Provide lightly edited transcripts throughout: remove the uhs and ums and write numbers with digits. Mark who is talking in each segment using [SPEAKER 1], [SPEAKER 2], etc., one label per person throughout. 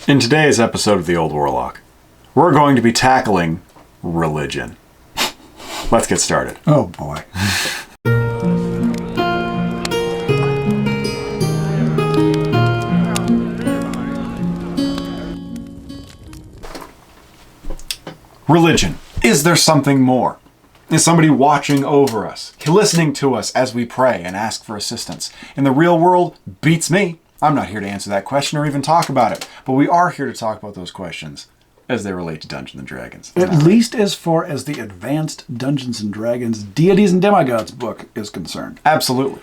[SPEAKER 1] In today's episode of the Old Warlock, we're going to be tackling religion. Let's get started.
[SPEAKER 2] Oh boy.
[SPEAKER 1] Religion. Is there something more? Is somebody watching over us, listening to us as we pray and ask for assistance? In the real world, beats me. I'm not here to answer that question or even talk about it, but we are here to talk about those questions as they relate to Dungeons and Dragons.
[SPEAKER 2] At least as far as the advanced Dungeons and Dragons Deities and Demigods book is concerned.
[SPEAKER 1] Absolutely.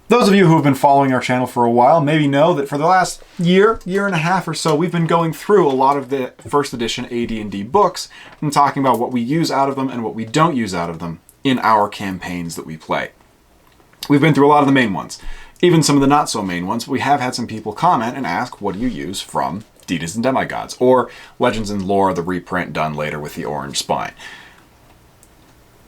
[SPEAKER 1] Those of you who have been following our channel for a while maybe know that for the last year and a half or so, we've been going through a lot of the first edition AD&D books and talking about what we use out of them and what we don't use out of them in our campaigns that we play. We've been through a lot of the main ones, even some of the not so main ones, but we have had some people comment and ask, what do you use from Deities and Demigods, or Legends and Lore, the reprint done later with the orange spine?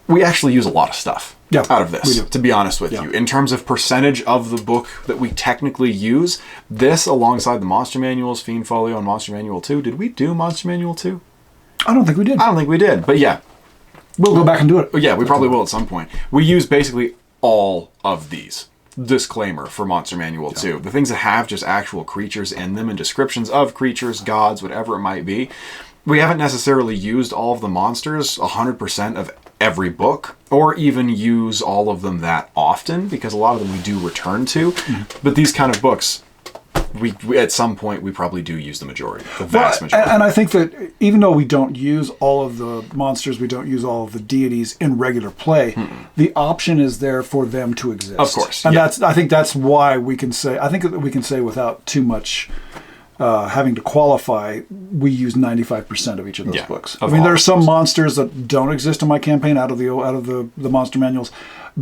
[SPEAKER 1] We actually use a lot of stuff out of this, to be honest with you. In terms of percentage of the book that we technically use, this alongside the Monster Manuals, Fiend Folio, and Monster Manual 2. Did we do Monster Manual 2?
[SPEAKER 2] I don't think we did.
[SPEAKER 1] I don't think we did, but yeah.
[SPEAKER 2] We'll go back and do it.
[SPEAKER 1] Yeah, we probably will at some point. We use basically all of these. Disclaimer for Monster Manual 2. The things that have just actual creatures in them and descriptions of creatures, gods, whatever it might be. We haven't necessarily used all of the monsters 100% of every book, or even use all of them that often, because a lot of them we do return to. But these kind of books, we at some point we probably do use the majority, the vast majority.
[SPEAKER 2] And I think that even though we don't use all of the monsters, we don't use all of the deities in regular play, the option is there for them to exist.
[SPEAKER 1] Of course.
[SPEAKER 2] And I think that's why we can say, without too much having to qualify, we use 95% of each of those books. I mean, there are some monsters that don't exist in my campaign out of the monster manuals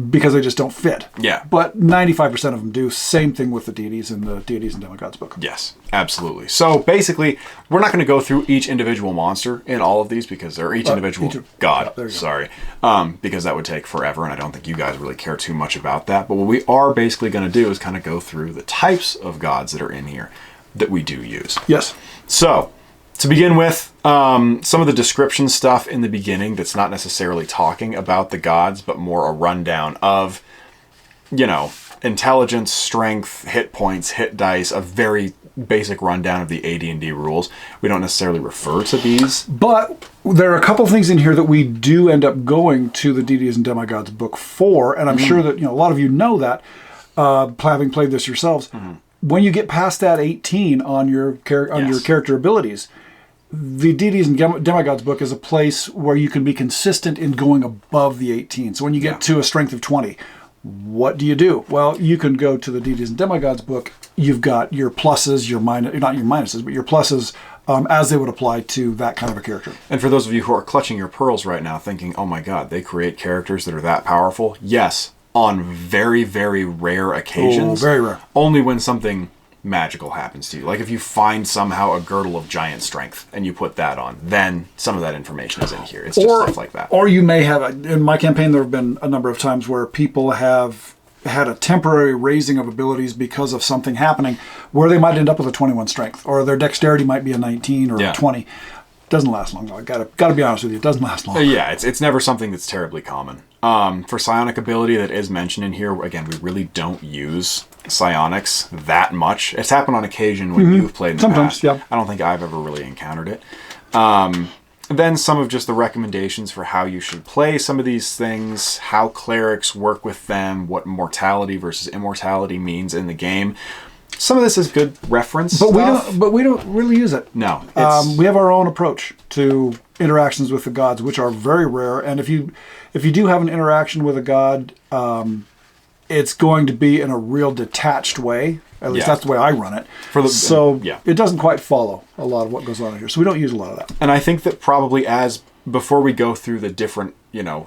[SPEAKER 2] because they just don't fit.
[SPEAKER 1] Yeah.
[SPEAKER 2] But 95% of them do. Same thing with the deities in the Deities and Demigods book.
[SPEAKER 1] Yes, absolutely. So basically, we're not going to go through each individual monster in all of these because they're each individual god. Because that would take forever, and I don't think you guys really care too much about that. But what we are basically going to do is kind of go through the types of gods that are in here that we do use.
[SPEAKER 2] Yes.
[SPEAKER 1] So, to begin with, some of the description stuff in the beginning that's not necessarily talking about the gods, but more a rundown of, intelligence, strength, hit points, hit dice, a very basic rundown of the AD&D rules. We don't necessarily refer to these.
[SPEAKER 2] But there are a couple of things in here that we do end up going to the Deities and Demigods book for, and I'm sure that a lot of you know that, having played this yourselves. When you get past that 18 on your character abilities, the Deities and Demigods book is a place where you can be consistent in going above the 18. So when you get to a strength of 20, what do you do? Well, you can go to the Deities and Demigods book. You've got your pluses, not your minuses, but your pluses as they would apply to that kind of a character.
[SPEAKER 1] And for those of you who are clutching your pearls right now thinking, oh my god, they create characters that are that powerful. Yes. On very, very rare occasions.
[SPEAKER 2] Oh, very rare.
[SPEAKER 1] Only when something magical happens to you. Like if you find somehow a girdle of giant strength and you put that on, then some of that information is in here. It's just stuff like that.
[SPEAKER 2] Or you may have, in my campaign, there have been a number of times where people have had a temporary raising of abilities because of something happening where they might end up with a 21 strength, or their dexterity might be a 19 or a 20. Doesn't last long, though. I gotta be honest with you, it doesn't last long.
[SPEAKER 1] Yeah, it's never something that's terribly common. For psionic ability that is mentioned in here, again, we really don't use psionics that much. It's happened on occasion when you've played in the past. I don't think I've ever really encountered it. Then some of just the recommendations for how you should play some of these things, how clerics work with them, what mortality versus immortality means in the game. Some of this is good reference stuff.
[SPEAKER 2] But we don't really use it.
[SPEAKER 1] No.
[SPEAKER 2] We have our own approach to interactions with the gods, which are very rare. And if you do have an interaction with a god, it's going to be in a real detached way. At least that's the way I run it. It doesn't quite follow a lot of what goes on here. So we don't use a lot of that.
[SPEAKER 1] And I think that probably before we go through the different,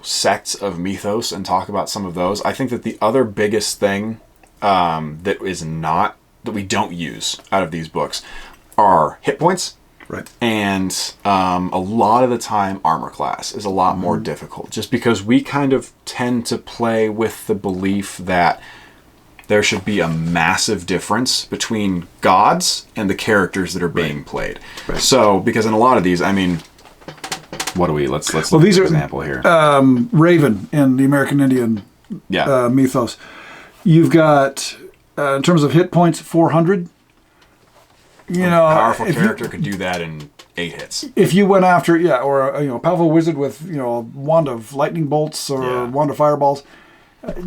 [SPEAKER 1] sects of mythos and talk about some of those, I think that the other biggest thing that we don't use out of these books are hit points.
[SPEAKER 2] Right.
[SPEAKER 1] And a lot of the time, armor class is a lot more difficult, just because we kind of tend to play with the belief that there should be a massive difference between gods and the characters that are being played. Right. So, because in a lot of these, I mean, what do we, let's look at an example here.
[SPEAKER 2] Raven in the American Indian mythos. You've got, in terms of hit points, 400. You know,
[SPEAKER 1] a powerful character could do that in 8 hits.
[SPEAKER 2] If you went after, or a powerful wizard with, a wand of lightning bolts or wand of fireballs,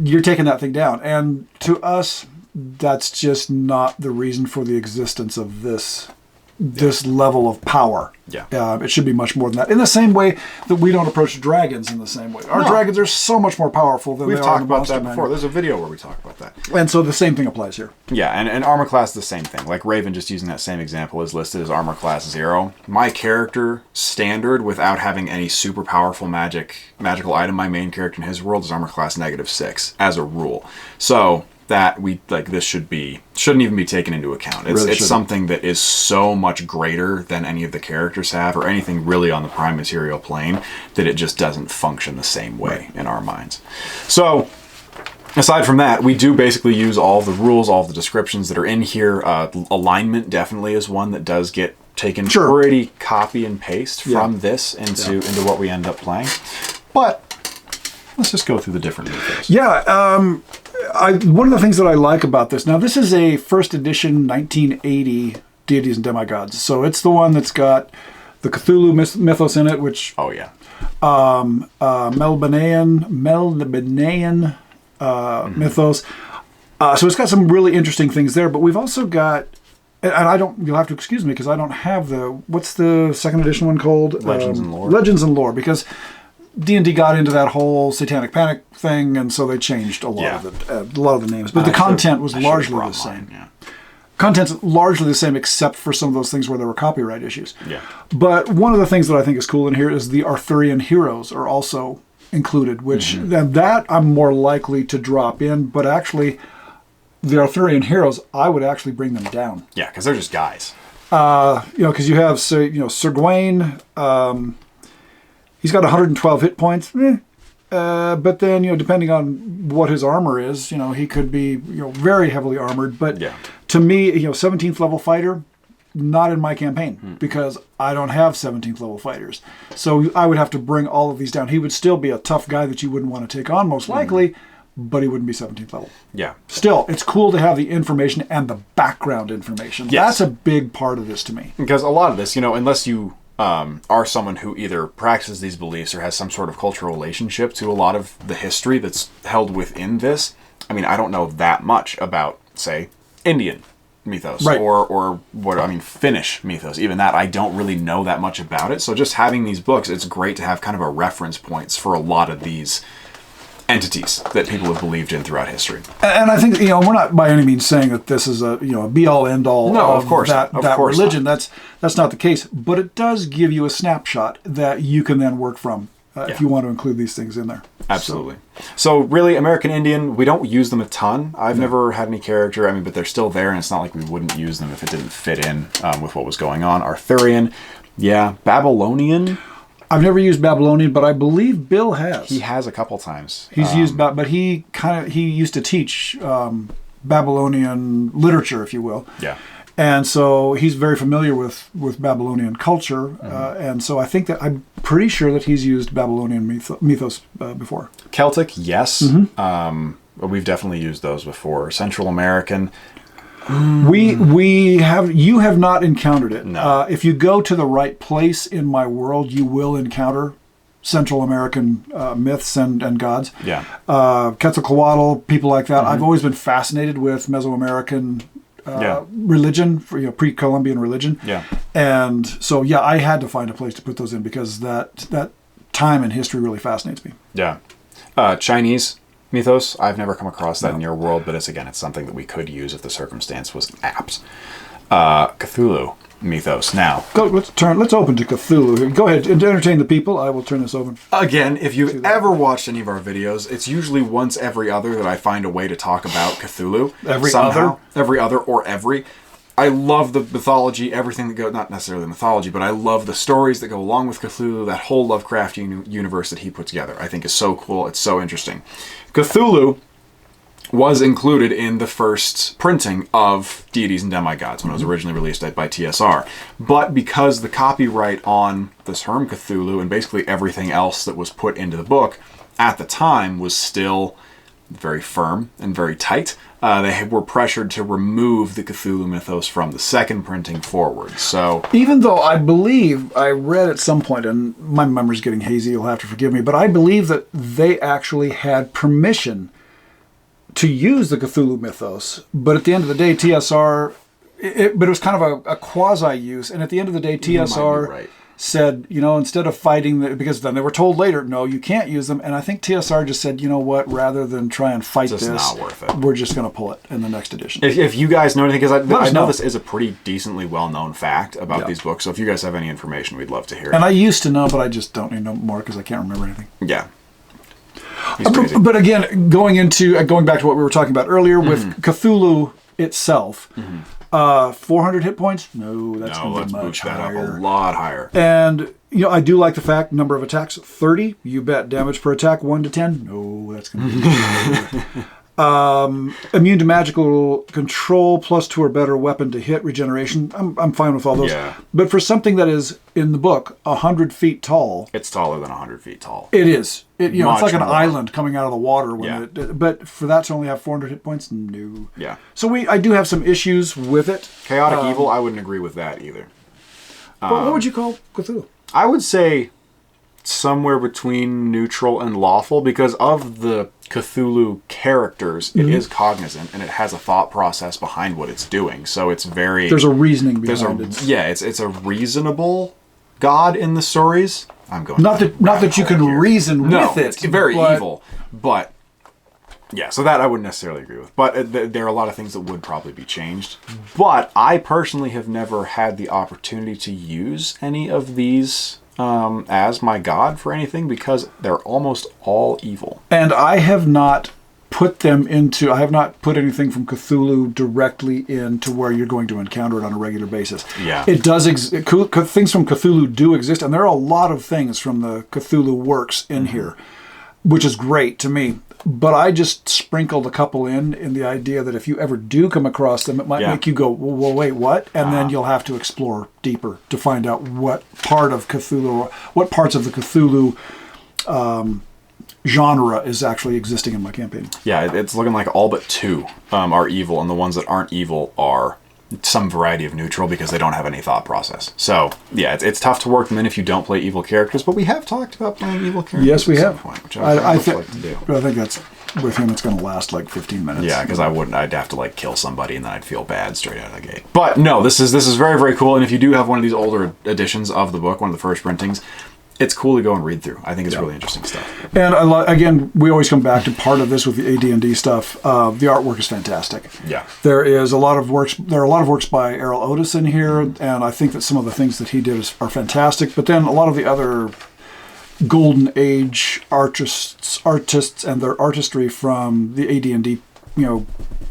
[SPEAKER 2] you're taking that thing down. And to us, that's just not the reason for the existence of this level of power.
[SPEAKER 1] Yeah.
[SPEAKER 2] It should be much more than that. In the same way that we don't approach dragons in the same way. Our dragons are so much more powerful than
[SPEAKER 1] We've
[SPEAKER 2] they are.
[SPEAKER 1] Talked about that before. There's a video where we talk about that.
[SPEAKER 2] And so the same thing applies here.
[SPEAKER 1] Yeah, and armor class is the same thing. Like Raven, just using that same example, is listed as armor class 0. My character standard, without having any super powerful magical item, my main character in his world is armor class -6 as a rule. So that this shouldn't even be taken into account. It's something that is so much greater than any of the characters have, or anything really on the prime material plane, that it just doesn't function the same way in our minds. So aside from that, we do basically use all the rules, all the descriptions that are in here. Alignment definitely is one that does get taken pretty copy and paste from this into what we end up playing. But let's just go through the different mythos.
[SPEAKER 2] One of the things that I like about this, now this is a first edition 1980 Deities and Demigods. So it's the one that's got the Cthulhu Mythos in it, which...
[SPEAKER 1] Oh, yeah.
[SPEAKER 2] Melbournean Mythos. So it's got some really interesting things there, but we've also got... And you'll have to excuse me because I don't have what's the second edition one called?
[SPEAKER 1] Legends and Lore.
[SPEAKER 2] Legends and Lore, because D&D got into that whole satanic panic thing, and so they changed a lot of the names. But the content was largely the same. Content's largely the same, except for some of those things where there were copyright issues.
[SPEAKER 1] Yeah.
[SPEAKER 2] But one of the things that I think is cool in here is the Arthurian heroes are also included, which that I'm more likely to drop in. But actually, the Arthurian heroes, I would actually bring them down.
[SPEAKER 1] Yeah, because they're just guys.
[SPEAKER 2] Because you have Sir Gawain. He's got 112 hit points. But then, depending on what his armor is, he could be, very heavily armored. But to me, 17th level fighter, not in my campaign because I don't have 17th level fighters. So I would have to bring all of these down. He would still be a tough guy that you wouldn't want to take on, most likely, but he wouldn't be 17th level.
[SPEAKER 1] Yeah.
[SPEAKER 2] Still, it's cool to have the information and the background information.
[SPEAKER 1] Yes.
[SPEAKER 2] That's a big part of this to me.
[SPEAKER 1] Because a lot of this, unless you are someone who either practices these beliefs or has some sort of cultural relationship to a lot of the history that's held within this. I mean, I don't know that much about, say, Indian mythos or Finnish mythos. Even that, I don't really know that much about it. So just having these books, it's great to have kind of a reference points for a lot of these entities that people have believed in throughout history.
[SPEAKER 2] And I think, we're not by any means saying that this is a be-all, end-all
[SPEAKER 1] of course
[SPEAKER 2] that religion.
[SPEAKER 1] Not.
[SPEAKER 2] That's not the case. But it does give you a snapshot that you can then work from if you want to include these things in there.
[SPEAKER 1] Absolutely. So really, American Indian, we don't use them a ton. I've never had any character, but they're still there, and it's not like we wouldn't use them if it didn't fit in with what was going on. Arthurian, Babylonian.
[SPEAKER 2] I've never used Babylonian, but I believe Bill has.
[SPEAKER 1] He has a couple times.
[SPEAKER 2] He's used, but he used to teach Babylonian literature, if you will.
[SPEAKER 1] Yeah.
[SPEAKER 2] And so he's very familiar with Babylonian culture, and so I think that I'm pretty sure that he's used Babylonian mythos before.
[SPEAKER 1] Celtic, yes. We've definitely used those before. Central American.
[SPEAKER 2] You have not encountered it.
[SPEAKER 1] No.
[SPEAKER 2] If you go to the right place in my world, you will encounter Central American myths and gods.
[SPEAKER 1] Yeah.
[SPEAKER 2] Quetzalcoatl, people like that. I've always been fascinated with Mesoamerican religion, pre-Columbian religion.
[SPEAKER 1] Yeah.
[SPEAKER 2] And so, I had to find a place to put those in because that time in history really fascinates me.
[SPEAKER 1] Yeah. Chinese mythos, I've never come across that in your world, but it's something that we could use if the circumstance was apt. Cthulhu mythos. Now,
[SPEAKER 2] let's open to Cthulhu. Go ahead and entertain the people. I will turn this over.
[SPEAKER 1] Again, if you've ever watched any of our videos, it's usually once every other that I find a way to talk about Cthulhu. Every other. I love the mythology, everything that goes, not necessarily the mythology, but I love the stories that go along with Cthulhu, that whole Lovecraft universe that he put together. I think is so cool. It's so interesting. Cthulhu was included in the first printing of Deities and Demigods when it was originally released by TSR. But because the copyright on this Herm Cthulhu and basically everything else that was put into the book at the time was still very firm and very tight, they were pressured to remove the Cthulhu Mythos from the second printing forward. So
[SPEAKER 2] even though I believe I read at some point, and my memory's getting hazy, you'll have to forgive me, but I believe that they actually had permission to use the Cthulhu Mythos, but at the end of the day, TSR, but it was kind of a quasi-use, and at the end of the day, TSR said, instead of fighting, because then they were told later, no, you can't use them, and I think TSR just said, you know what, rather than try and fight this,
[SPEAKER 1] not worth it.
[SPEAKER 2] We're just going to pull it in the next edition.
[SPEAKER 1] If you guys know anything, because I know this is a pretty decently well-known fact about these books, so if you guys have any information, we'd love to hear it.
[SPEAKER 2] And I used to know, but I just don't need no more because I can't remember anything.
[SPEAKER 1] Yeah.
[SPEAKER 2] But again, going back to what we were talking about earlier with Cthulhu itself, 400 hit points? No, that's going to be much higher.
[SPEAKER 1] Up a lot higher.
[SPEAKER 2] And I do like the fact number of attacks 30. You bet. Damage per attack 1 to 10. No, that's going to be immune to magical control, +2 or better weapon to hit, regeneration. I'm fine with all those. Yeah. But for something that is in the book 100 feet tall,
[SPEAKER 1] it's taller than 100 feet tall.
[SPEAKER 2] It is. It's like an island coming out of the water. But for that to only have 400 hit points, no.
[SPEAKER 1] Yeah.
[SPEAKER 2] So I do have some issues with it.
[SPEAKER 1] Chaotic evil, I wouldn't agree with that either.
[SPEAKER 2] But what would you call Cthulhu?
[SPEAKER 1] I would say somewhere between neutral and lawful, because of the Cthulhu characters, it is cognizant and it has a thought process behind what it's doing. So it's very...
[SPEAKER 2] There's a reasoning behind it.
[SPEAKER 1] Yeah, it's a reasonable god in the stories. I'm going
[SPEAKER 2] not that you can reason with it.
[SPEAKER 1] It's very evil, but yeah, so that I wouldn't necessarily agree with. But there are a lot of things that would probably be changed. But I personally have never had the opportunity to use any of these as my god for anything, because they're almost all evil. And
[SPEAKER 2] I have not put anything from Cthulhu directly into where you're going to encounter it on a regular basis.
[SPEAKER 1] Yeah.
[SPEAKER 2] It does things from Cthulhu do exist, and there are a lot of things from the Cthulhu works in here, which is great to me. But I just sprinkled a couple in the idea that if you ever do come across them, it might make you go, well, wait, what? And then you'll have to explore deeper to find out what parts of the Cthulhu genre is actually existing in my campaign.
[SPEAKER 1] Yeah, it's looking like all but 2 are evil, and the ones that aren't evil are some variety of neutral because they don't have any thought process. So, yeah, it's tough to work them in if you don't play evil characters, but we have talked about playing evil characters.
[SPEAKER 2] Yes, we have.
[SPEAKER 1] Point, which I think like to do.
[SPEAKER 2] I think that's, with him, it's going to last like 15 minutes.
[SPEAKER 1] Yeah, because I'd have to like kill somebody and then I'd feel bad straight out of the gate. But no, this is very, very cool, and if you do have one of these older editions of the book, one of the first printings, it's cool to go and read through. I think it's really interesting stuff.
[SPEAKER 2] And again, we always come back to part of this with the AD&D stuff. The artwork is fantastic.
[SPEAKER 1] Yeah.
[SPEAKER 2] There are a lot of works by Errol Otis in here, and I think that some of the things that he did are fantastic. But then a lot of the other Golden Age artists and their artistry from the AD&D,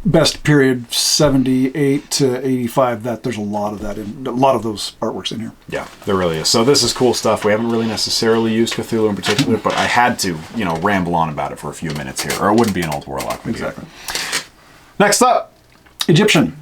[SPEAKER 2] best period 78 to 85, that there's a lot of those artworks in here.
[SPEAKER 1] Yeah, there really is. So this is cool stuff. We haven't really necessarily used Cthulhu in particular, but I had to, ramble on about it for a few minutes here, or it wouldn't be an Old Warlock video.
[SPEAKER 2] Exactly.
[SPEAKER 1] Next up,
[SPEAKER 2] Egyptian.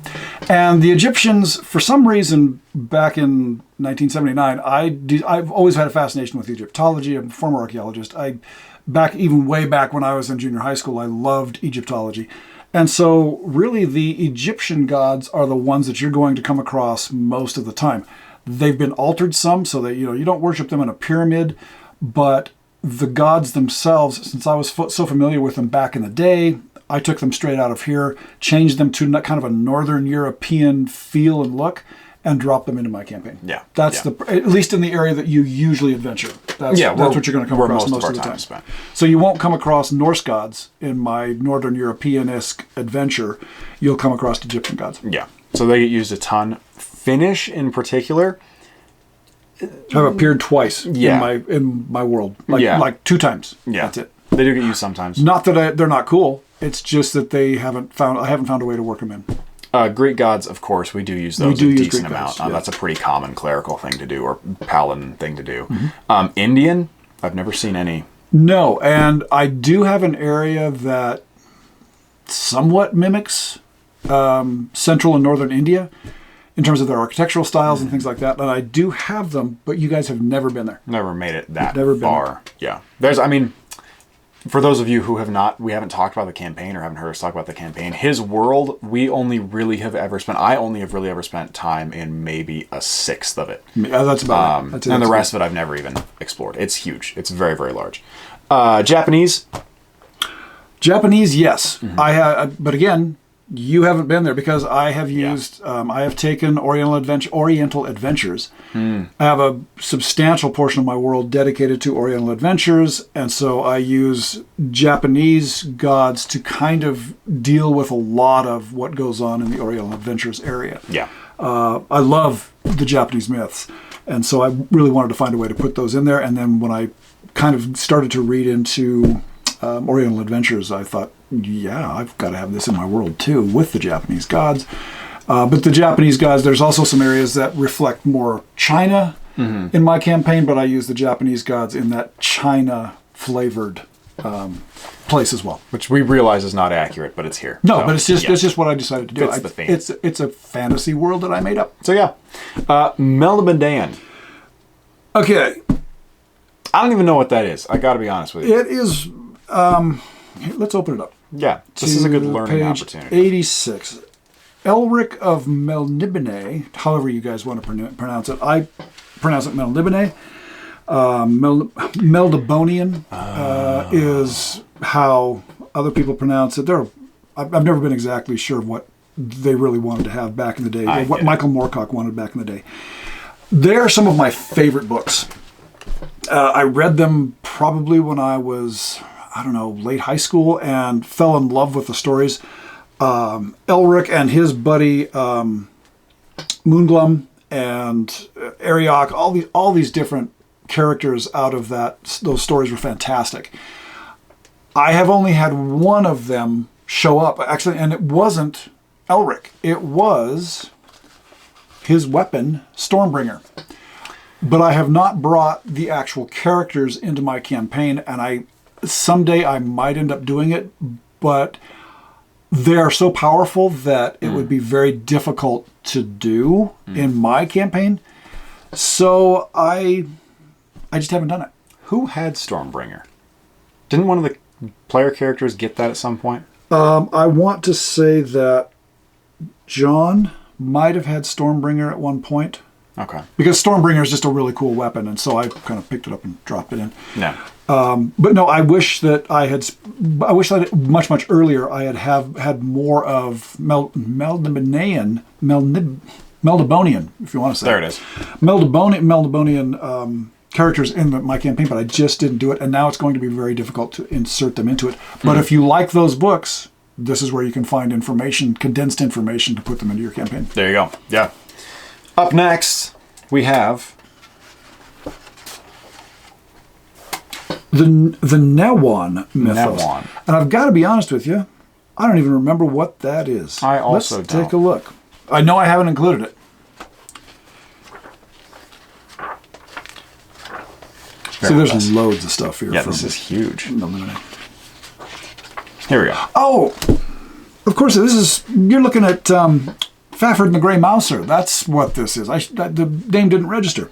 [SPEAKER 2] And the Egyptians, for some reason, back in 1979, I've always had a fascination with Egyptology. I'm a former archaeologist. Way back when I was in junior high school, I loved Egyptology. And so really the Egyptian gods are the ones that you're going to come across most of the time. They've been altered some so that, you don't worship them in a pyramid, but the gods themselves, since I was so familiar with them back in the day, I took them straight out of here, changed them to kind of a Northern European feel and look, and drop them into my campaign.
[SPEAKER 1] Yeah.
[SPEAKER 2] That's at least in the area that you usually adventure. That's what you're going to come across most of the time.
[SPEAKER 1] Spent.
[SPEAKER 2] So you won't come across Norse gods in my Northern European-esque adventure. You'll come across Egyptian gods.
[SPEAKER 1] Yeah. So they get used a ton. Finnish in particular
[SPEAKER 2] have appeared twice in my world. Like 2 times.
[SPEAKER 1] Yeah.
[SPEAKER 2] That's it.
[SPEAKER 1] They do get used sometimes.
[SPEAKER 2] Not that they're not cool. It's just that I haven't found a way to work them in.
[SPEAKER 1] Greek gods, of course, we do use those a decent amount. That's a pretty common clerical thing to do, or paladin thing to do. Mm-hmm. Indian, I've never seen any.
[SPEAKER 2] No, and I do have an area that somewhat mimics central and northern India in terms of their architectural styles and things like that. And I do have them, but you guys have never been there.
[SPEAKER 1] Never made it that
[SPEAKER 2] Never been
[SPEAKER 1] far. Yeah. For those of you who we haven't talked about the campaign or haven't heard us talk about the campaign, his world, I only have really ever spent time in maybe a sixth of it.
[SPEAKER 2] That's about it.
[SPEAKER 1] And the rest of it I've never even explored. It's huge. It's very, very large. Japanese, yes. But again, you haven't been there because I have used, I have taken Oriental Adventures. I have a substantial portion of my world dedicated to Oriental Adventures, and so I use Japanese gods to kind of deal with a lot of what goes on in the Oriental Adventures area. Yeah.
[SPEAKER 2] I love the Japanese myths, and so I really wanted to find a way to put those in there, and then when I kind of started to read into Oriental Adventures, I thought, I've got to have this in my world too, with the Japanese gods. But the Japanese gods, there's also some areas that reflect more China in my campaign, but I use the Japanese gods in that China-flavored place as well. Which
[SPEAKER 1] we realize is not accurate, but it's here.
[SPEAKER 2] No, so, but it's just what I decided to do.
[SPEAKER 1] It's the theme.
[SPEAKER 2] It's a fantasy world that I made up.
[SPEAKER 1] So yeah. Melnibonéan.
[SPEAKER 2] Okay.
[SPEAKER 1] I don't even know what that is. I got to be honest with you.
[SPEAKER 2] It is... let's open it up.
[SPEAKER 1] Yeah, this is a good learning opportunity.
[SPEAKER 2] 86. Elric of Melniboné, however you guys want to pronounce it. I pronounce it Melniboné. Meldibonian is how other people pronounce it. I've never been exactly sure what they really wanted to have back in the day, or what Michael Moorcock wanted back in the day. They are some of my favorite books. I read them probably when I was... late high school, and fell in love with the stories. Elric and his buddy Moonglum and Ariok, all these different characters out of those stories were fantastic. I have only had one of them show up, actually, and it wasn't Elric. It was his weapon, Stormbringer. But I have not brought the actual characters into my campaign, and someday I might end up doing it, but they are so powerful that it would be very difficult to do in my campaign. So I just haven't done it.
[SPEAKER 1] Who had Stormbringer? Didn't one of the player characters get that at some point?
[SPEAKER 2] I want to say that John might have had Stormbringer at one point.
[SPEAKER 1] Okay.
[SPEAKER 2] Because Stormbringer is just a really cool weapon, and so I kind of picked it up and dropped it in.
[SPEAKER 1] Yeah.
[SPEAKER 2] But no, I wish that much, much earlier I had more of Meldibonian, if you want to say.
[SPEAKER 1] There it is.
[SPEAKER 2] Meldibonian characters in my campaign, but I just didn't do it, and now it's going to be very difficult to insert them into it. But if you like those books, this is where you can find condensed information to put them into your campaign.
[SPEAKER 1] There you go. Yeah. Up next, we have
[SPEAKER 2] the Newan Mythos.
[SPEAKER 1] Newan.
[SPEAKER 2] And I've got to be honest with you, I don't even remember what that is.
[SPEAKER 1] I also
[SPEAKER 2] Let's
[SPEAKER 1] don't.
[SPEAKER 2] take a look. I know I haven't included it. See, there's loads of stuff here.
[SPEAKER 1] Yeah, this is huge.
[SPEAKER 2] Melniboné.
[SPEAKER 1] Here we go.
[SPEAKER 2] Oh, of course, you're looking at Fafhrd and the Grey Mouser. That's what this is. The name didn't register.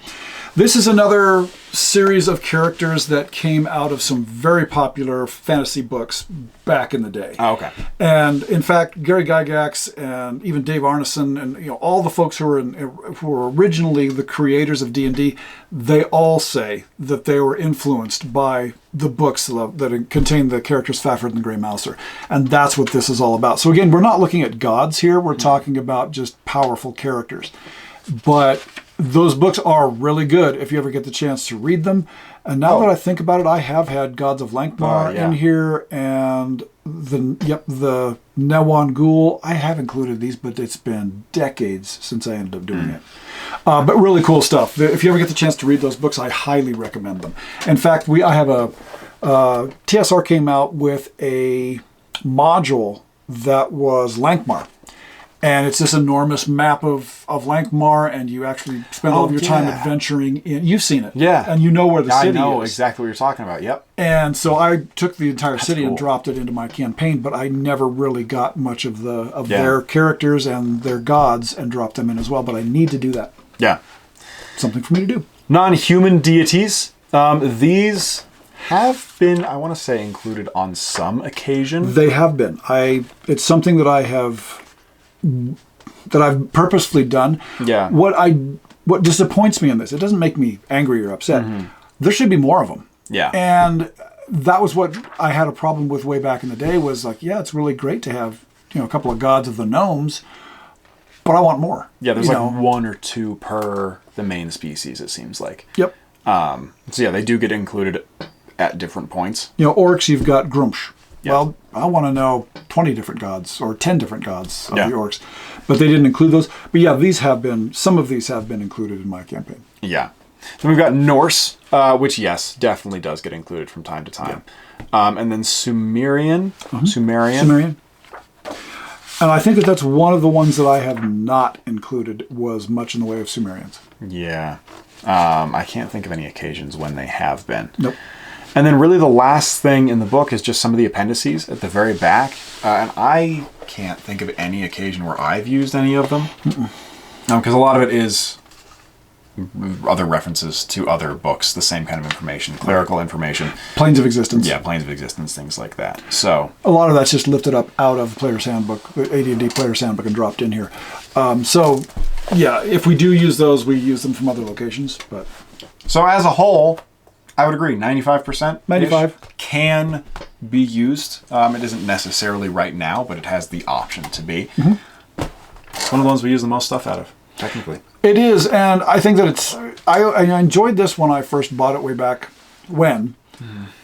[SPEAKER 2] This is another series of characters that came out of some very popular fantasy books back in the day.
[SPEAKER 1] Oh, okay.
[SPEAKER 2] And in fact, Gary Gygax and even Dave Arneson and all the folks who were originally the creators of D&D, they all say that they were influenced by the books that contain the characters Fafhrd and the Grey Mouser. And that's what this is all about. So again, we're not looking at gods here. We're talking about just powerful characters. But those books are really good if you ever get the chance to read them. And now that I think about it, I have had Gods of Lankmar in here, and the Newan Ghoul. I have included these, but it's been decades since I ended up doing it. But really cool stuff. If you ever get the chance to read those books, I highly recommend them. In fact, I have TSR came out with a module that was Lankmar. And it's this enormous map of Lankmar, and you actually spend all of your time adventuring in. You've seen it.
[SPEAKER 1] Yeah.
[SPEAKER 2] And you know where the city is.
[SPEAKER 1] I know exactly what you're talking about. Yep.
[SPEAKER 2] And so I took the entire city and dropped it into my campaign, but I never really got much of their characters and their gods and dropped them in as well. But I need to do that.
[SPEAKER 1] Yeah.
[SPEAKER 2] Something for me to do.
[SPEAKER 1] Non-human deities. These have been, I want to say, included on some occasion.
[SPEAKER 2] They have been. It's something that I've purposefully done.
[SPEAKER 1] Yeah.
[SPEAKER 2] What disappoints me in this, it doesn't make me angry or upset. There should be more of them.
[SPEAKER 1] Yeah.
[SPEAKER 2] And that was what I had a problem with way back in the day, was like, yeah, it's really great to have, a couple of gods of the gnomes, but I want more.
[SPEAKER 1] Yeah, there's like one or two per the main species, it seems like.
[SPEAKER 2] Yep.
[SPEAKER 1] So yeah, they do get included at different points.
[SPEAKER 2] Orcs, you've got Grumsh.
[SPEAKER 1] Yeah.
[SPEAKER 2] Well, I want to know 20 different gods or 10 different gods of the orcs. But they didn't include those. But yeah, some of these have been included in my campaign.
[SPEAKER 1] Yeah. Then we've got Norse, which, yes, definitely does get included from time to time. Yeah. And then Sumerian.
[SPEAKER 2] Sumerian. And I think that's one of the ones that I have not included, was much in the way of Sumerians.
[SPEAKER 1] Yeah. I can't think of any occasions when they have been.
[SPEAKER 2] Nope.
[SPEAKER 1] And then really the last thing in the book is just some of the appendices at the very back. And I can't think of any occasion where I've used any of them. Because a lot of it is other references to other books, the same kind of information, clerical information.
[SPEAKER 2] Planes of Existence.
[SPEAKER 1] Yeah, Planes of Existence, things like that. So
[SPEAKER 2] a lot of that's just lifted up out of the Player's Handbook, the AD&D Player's Handbook, and dropped in here. So yeah, if we do use those, we use them from other locations. But
[SPEAKER 1] so as a whole, I would agree, 95%.
[SPEAKER 2] 95
[SPEAKER 1] can be used. It isn't necessarily right now, but it has the option to be. It's one of the ones we use the most stuff out of, technically.
[SPEAKER 2] It is, and I think that I enjoyed this when I first bought it way back when,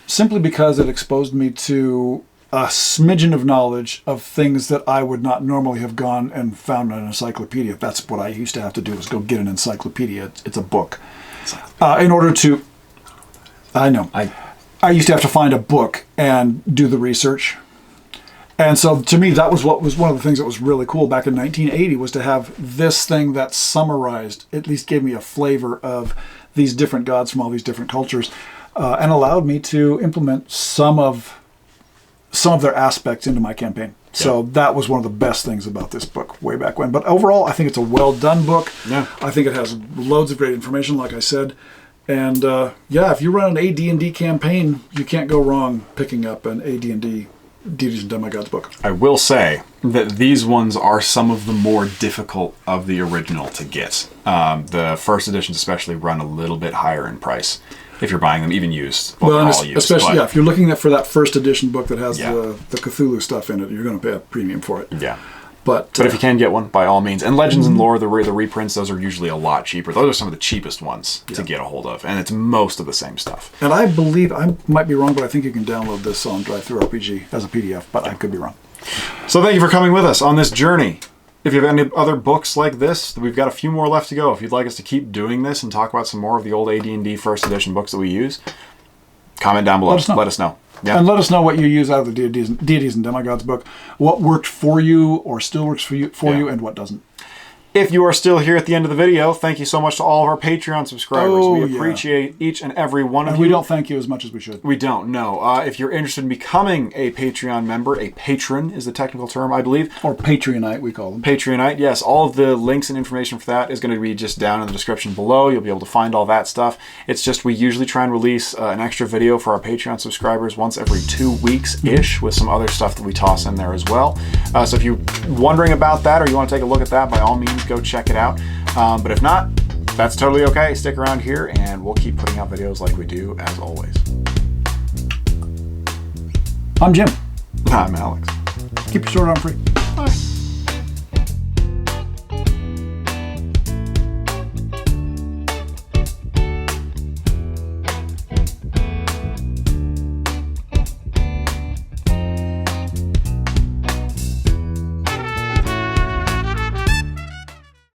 [SPEAKER 2] simply because it exposed me to a smidgen of knowledge of things that I would not normally have gone and found in an encyclopedia. That's what I used to have to do, was go get an encyclopedia. It's a book. In order to... I know. I used to have to find a book and do the research. And so to me, that was what was one of the things that was really cool back in 1980, was to have this thing that summarized, at least gave me a flavor of these different gods from all these different cultures, and allowed me to implement some of their aspects into my campaign. So that was one of the best things about this book way back when. But overall, I think it's a well done book.
[SPEAKER 1] Yeah.
[SPEAKER 2] I think it has loads of great information, like I said. And if you run an AD&D campaign, you can't go wrong picking up an AD&D Deities and Demigods book.
[SPEAKER 1] I will say that these ones are some of the more difficult of the original to get. The first editions especially run a little bit higher in price if you're buying them, even used. Well, all used,
[SPEAKER 2] especially if you're looking for that first edition book that has the Cthulhu stuff in it, you're going to pay a premium for it.
[SPEAKER 1] Yeah.
[SPEAKER 2] But
[SPEAKER 1] if you can get one, by all means. And Legends and Lore, the reprints, those are usually a lot cheaper. Those are some of the cheapest ones to get a hold of. And it's most of the same stuff.
[SPEAKER 2] And I believe, I might be wrong, but I think you can download this on DriveThruRPG as a PDF, but I could be wrong.
[SPEAKER 1] So thank you for coming with us on this journey. If you have any other books like this, we've got a few more left to go. If you'd like us to keep doing this and talk about some more of the old AD&D first edition books that we use, comment down below. Let us know. Yeah.
[SPEAKER 2] And let us know what you use out of the Deities and Demigods book. What worked for you or still works for you and what doesn't.
[SPEAKER 1] If you are still here at the end of the video, thank you so much to all of our Patreon subscribers. We appreciate each and every one of you.
[SPEAKER 2] We don't thank you as much as we should.
[SPEAKER 1] We don't, no. If you're interested in becoming a Patreon member, a patron is the technical term, I believe.
[SPEAKER 2] Or Patreonite, we call them.
[SPEAKER 1] Patreonite, yes. All of the links and information for that is going to be just down in the description below. You'll be able to find all that stuff. It's just we usually try and release an extra video for our Patreon subscribers once every 2 weeks-ish with some other stuff that we toss in there as well. So if you're wondering about that or you want to take a look at that, by all means, go check it out. But if not, that's totally okay. Stick around here and we'll keep putting out videos like we do as always.
[SPEAKER 2] I'm Jim.
[SPEAKER 1] I'm Alex.
[SPEAKER 2] Keep your sword on free.